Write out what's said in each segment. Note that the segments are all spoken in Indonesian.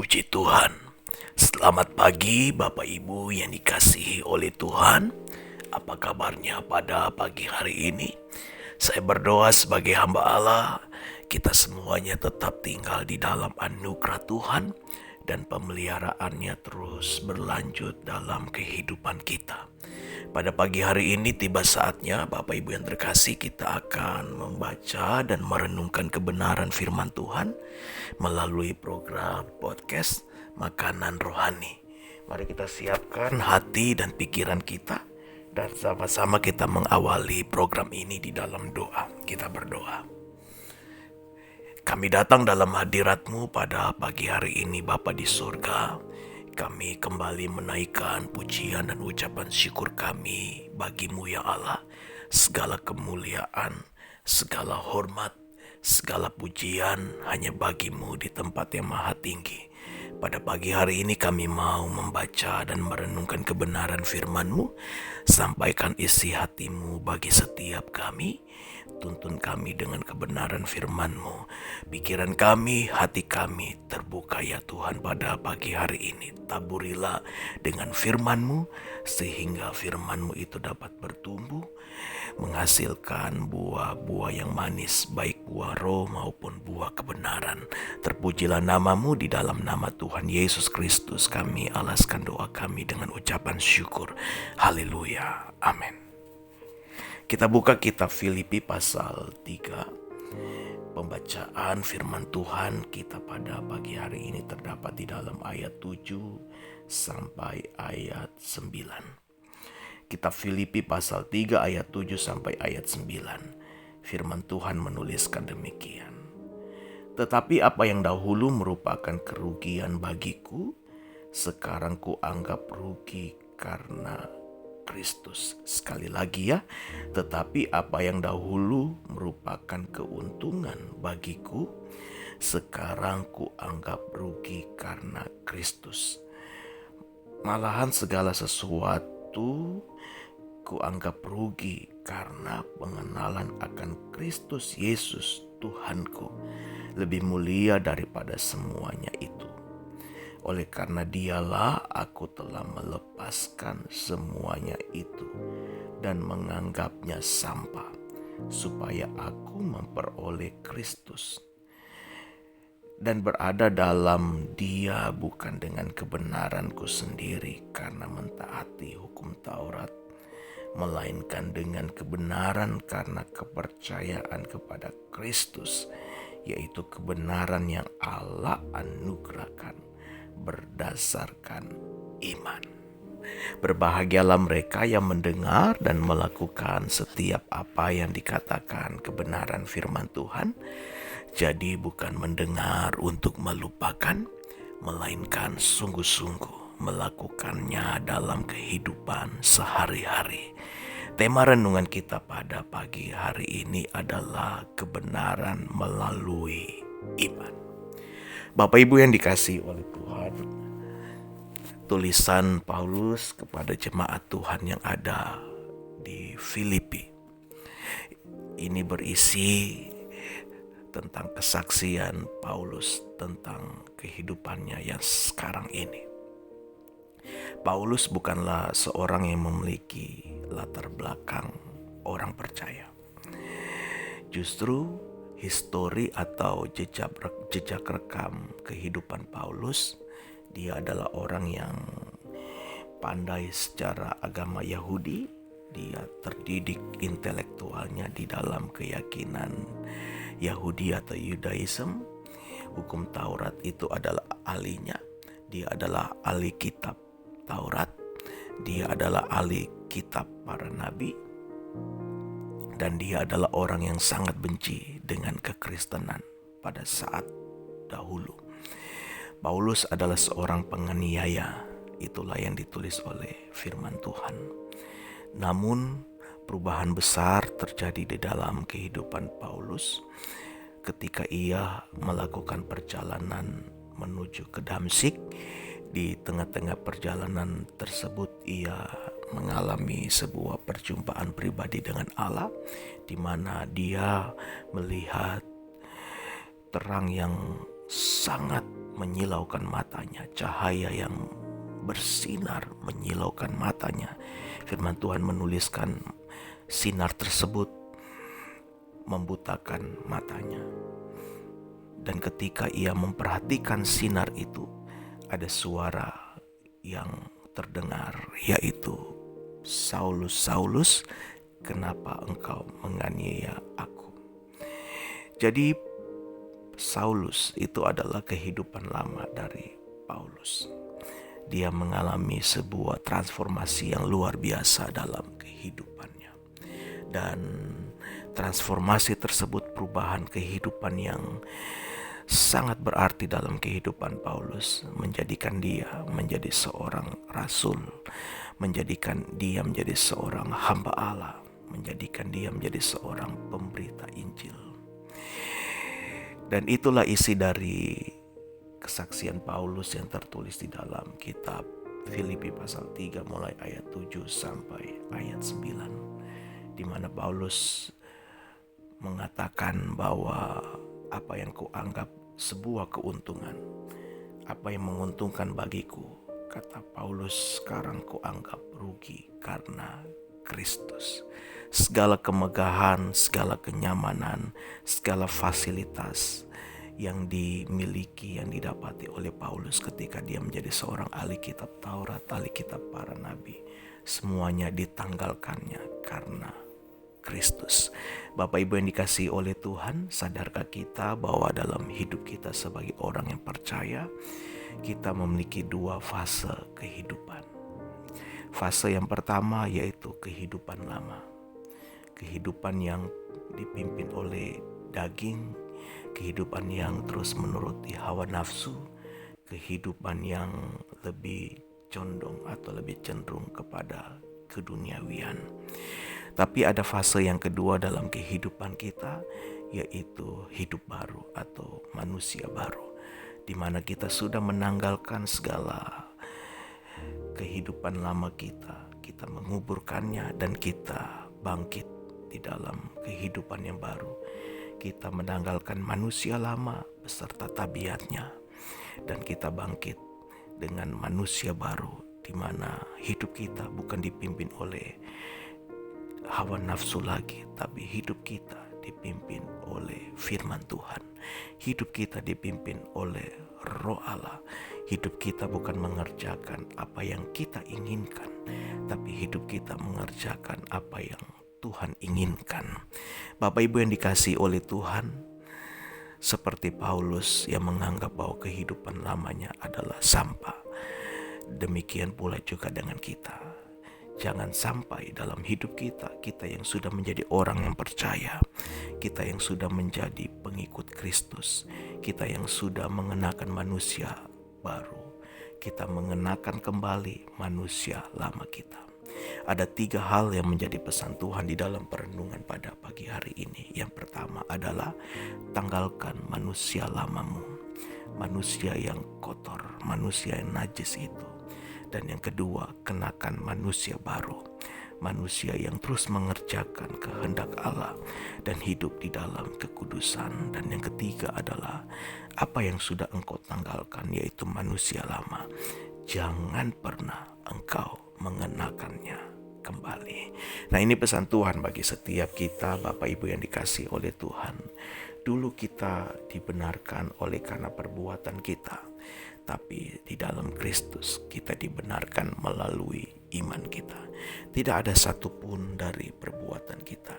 Puji Tuhan. Selamat pagi Bapak Ibu yang dikasihi oleh Tuhan. Apa kabarnya pada pagi hari ini? Saya berdoa sebagai hamba Allah, kita semuanya tetap tinggal di dalam anugerah Tuhan dan pemeliharaannya terus berlanjut dalam kehidupan kita. Pada pagi hari ini tiba saatnya Bapak Ibu yang terkasih, kita akan membaca dan merenungkan kebenaran firman Tuhan melalui program podcast Makanan Rohani. Mari kita siapkan hati dan pikiran kita dan sama-sama kita mengawali program ini di dalam doa. Kita berdoa. Kami datang dalam hadirat-Mu pada pagi hari ini Bapa di surga. Kami kembali menaikkan pujian dan ucapan syukur kami bagi-Mu ya Allah. Segala kemuliaan, segala hormat, segala pujian hanya bagi-Mu di tempat yang maha tinggi. Pada pagi hari ini kami mau membaca dan merenungkan kebenaran firman-Mu. Sampaikan isi hati-Mu bagi setiap kami. Tuntun kami dengan kebenaran firman-Mu. Pikiran kami, hati kami terbuka ya Tuhan pada pagi hari ini. Taburilah dengan firman-Mu sehingga firman-Mu itu dapat bertumbuh, menghasilkan buah-buah yang manis, baik buah roh maupun buah kebenaran. Terpujilah nama-Mu. Di dalam nama Tuhan Yesus Kristus kami alaskan doa kami dengan ucapan syukur. Haleluya. Amin. Kita buka kitab Filipi pasal 3. Pembacaan firman Tuhan kita pada pagi hari ini terdapat di dalam ayat 7 sampai ayat 9. Kitab Filipi pasal 3 ayat 7 sampai ayat 9. Firman Tuhan menuliskan demikian. Tetapi apa yang dahulu merupakan kerugian bagiku, sekarang kuanggap rugi karena Kristus. Sekali lagi ya, tetapi apa yang dahulu merupakan keuntungan bagiku, sekarang kuanggap rugi karena Kristus. Malahan segala sesuatu kuanggap rugi karena pengenalan akan Kristus Yesus Tuhanku lebih mulia daripada semuanya itu. Oleh karena Dialah aku telah melepaskan semuanya itu dan menganggapnya sampah, supaya aku memperoleh Kristus dan berada dalam Dia, bukan dengan kebenaranku sendiri karena mentaati hukum Taurat, melainkan dengan kebenaran karena kepercayaan kepada Kristus, yaitu kebenaran yang Allah anugerahkan berdasarkan iman. Berbahagialah mereka yang mendengar dan melakukan setiap apa yang dikatakan kebenaran firman Tuhan. Jadi bukan mendengar untuk melupakan, melainkan sungguh-sungguh melakukannya dalam kehidupan sehari-hari. Tema renungan kita pada pagi hari ini adalah kebenaran melalui iman. Bapak Ibu yang dikasihi oleh Tuhan, tulisan Paulus kepada jemaat Tuhan yang ada di Filipi ini berisi tentang kesaksian Paulus tentang kehidupannya yang sekarang ini. Paulus bukanlah seorang yang memiliki latar belakang orang percaya. Justru histori atau jejak rekam kehidupan Paulus, dia adalah orang yang pandai secara agama Yahudi. Dia terdidik intelektualnya di dalam keyakinan Yahudi atau Yudaism. Hukum Taurat itu adalah ahlinya. Dia adalah ahli kitab Taurat. Dia adalah ahli kitab para nabi. Dan dia adalah orang yang sangat benci dengan kekristenan pada saat dahulu. Paulus adalah seorang penganiaya. Itulah yang ditulis oleh firman Tuhan. Namun perubahan besar terjadi di dalam kehidupan Paulus ketika ia melakukan perjalanan menuju ke Damsyik. Di tengah-tengah perjalanan tersebut ia mengalami sebuah perjumpaan pribadi dengan Allah, di mana dia melihat terang yang sangat menyilaukan matanya, cahaya yang bersinar menyilaukan matanya. Firman Tuhan menuliskan sinar tersebut membutakan matanya. Dan ketika ia memperhatikan sinar itu, ada suara yang terdengar, yaitu, "Saulus, Saulus, kenapa engkau menganiaya aku?" Jadi Saulus itu adalah kehidupan lama dari Paulus. Dia mengalami sebuah transformasi yang luar biasa dalam kehidupannya. Dan transformasi tersebut, perubahan kehidupan yang sangat berarti dalam kehidupan Paulus, menjadikan dia menjadi seorang rasul, menjadikan dia menjadi seorang hamba Allah, menjadikan dia menjadi seorang pemberita Injil. Dan itulah isi dari kesaksian Paulus yang tertulis di dalam kitab Filipi pasal 3 mulai ayat 7 sampai ayat 9, di mana Paulus mengatakan bahwa apa yang kuanggap sebuah keuntungan, apa yang menguntungkan bagiku, kata Paulus, sekarang kuanggap rugi karena Kristus. Segala kemegahan, segala kenyamanan, segala fasilitas yang dimiliki, yang didapati oleh Paulus ketika dia menjadi seorang ahli kitab Taurat, ahli kitab para nabi, semuanya ditanggalkannya karena Kristus. Bapak Ibu yang dikasihi oleh Tuhan, sadarkah kita bahwa dalam hidup kita sebagai orang yang percaya, kita memiliki dua fase kehidupan. Fase yang pertama yaitu kehidupan lama. Kehidupan yang dipimpin oleh daging, kehidupan yang terus menuruti hawa nafsu, kehidupan yang lebih condong atau lebih cenderung kepada keduniawian. Tapi ada fase yang kedua dalam kehidupan kita, yaitu hidup baru atau manusia baru, di mana kita sudah menanggalkan segala kehidupan lama kita, kita menguburkannya dan kita bangkit di dalam kehidupan yang baru. Kita menanggalkan manusia lama beserta tabiatnya, dan kita bangkit dengan manusia baru, di mana hidup kita bukan dipimpin oleh hawa nafsu lagi, tapi hidup kita dipimpin oleh firman Tuhan. Hidup kita dipimpin oleh Roh Allah. Hidup kita bukan mengerjakan apa yang kita inginkan, tapi hidup kita mengerjakan apa yang Tuhan inginkan. Bapak Ibu yang dikasihi oleh Tuhan, seperti Paulus yang menganggap bahwa kehidupan lamanya adalah sampah, demikian pula juga dengan kita. Jangan sampai dalam hidup kita, kita yang sudah menjadi orang yang percaya, kita yang sudah menjadi pengikut Kristus, kita yang sudah mengenakan manusia baru, kita mengenakan kembali manusia lama kita. Ada 3 hal yang menjadi pesan Tuhan di dalam perenungan pada pagi hari ini. Yang pertama adalah tanggalkan manusia lamamu, manusia yang kotor, manusia yang najis itu. Dan yang kedua, kenakan manusia baru, manusia yang terus mengerjakan kehendak Allah dan hidup di dalam kekudusan. Dan yang ketiga adalah apa yang sudah engkau tanggalkan, yaitu manusia lama, jangan pernah engkau mengenakannya kembali. Nah, ini pesan Tuhan bagi setiap kita, Bapak Ibu yang dikasihi oleh Tuhan. Dulu kita dibenarkan oleh karena perbuatan kita, tapi di dalam Kristus kita dibenarkan melalui iman kita. Tidak ada satupun dari perbuatan kita,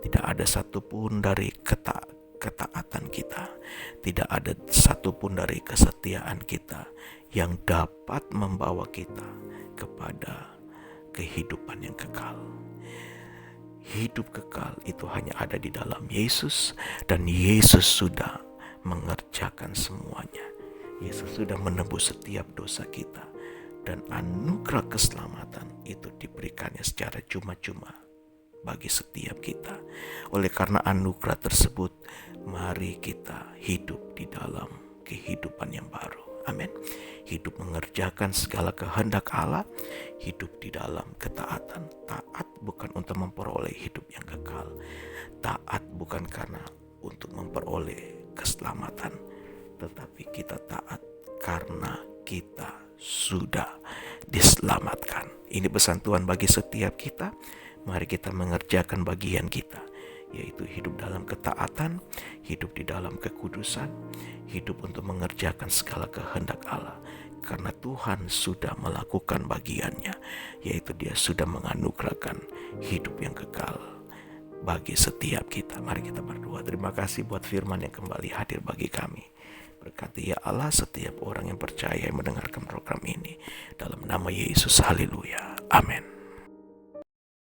tidak ada satupun dari ketaatan kita, tidak ada satupun dari kesetiaan kita yang dapat membawa kita kepada kehidupan yang kekal. Hidup kekal itu hanya ada di dalam Yesus, dan Yesus sudah mengerjakan semuanya. Yesus sudah menebus setiap dosa kita, dan anugerah keselamatan itu diberikannya secara cuma-cuma bagi setiap kita. Oleh karena anugerah tersebut, mari kita hidup di dalam kehidupan yang baru. Amin. Hidup mengerjakan segala kehendak Allah, hidup di dalam ketaatan. Taat bukan untuk memperoleh hidup yang kekal. Taat bukan karena untuk memperoleh keselamatan, tetapi kita taat karena kita sudah diselamatkan. Ini pesan Tuhan bagi setiap kita. Mari kita mengerjakan bagian kita, yaitu hidup dalam ketaatan, hidup di dalam kekudusan, hidup untuk mengerjakan segala kehendak Allah. Karena Tuhan sudah melakukan bagiannya, yaitu Dia sudah menganugerahkan hidup yang kekal bagi setiap kita. Mari kita berdoa. Terima kasih buat firman yang kembali hadir bagi kami. Berkati ya Allah setiap orang yang percaya yang mendengarkan program ini. Dalam nama Yesus, haleluya. Amin.